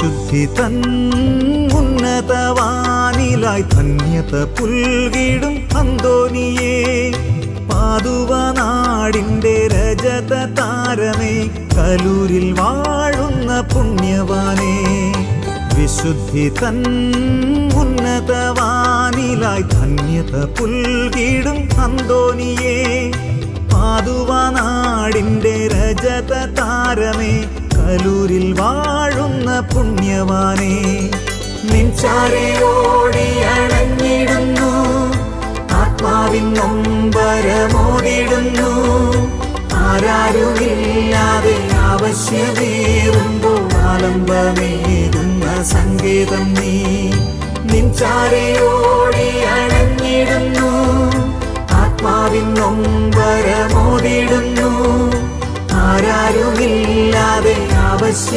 വിശുദ്ധി തൻ ഉന്നതവാനിലായി ധന്യത പുൽകിടും അന്തോനിയേ, പാതുവനാടിൻ്റെ രജത താരമേ, കലൂരിൽ വാഴുന്ന പുണ്യവാനേ. വിശുദ്ധി തൻ ഉന്നതവാനിലായി ധന്യത പുൽകിടും അന്തോനിയേ, പാതുവനാടിൻ്റെ രജത താരമേ, കലൂരിൽ വാഴുന്ന പുണ്യവാനേ. നിൻചാരെ ഓടി അണഞ്ഞിടുന്നു, ആത്മാവിൻ നൊമ്പരമോടിടുന്നു. ആരാരുമില്ലാതെ ആവശ്യമേറുമ്പോൾ ആലംബമേകുന്ന സങ്കേതം നീ. നിൻചാരെ ഓടി അണഞ്ഞിടുന്നു, ആത്മാവിൻ നൊമ്പരമോടിടുന്നു. ആരാരുമില്ലാതെ ആവശ്യം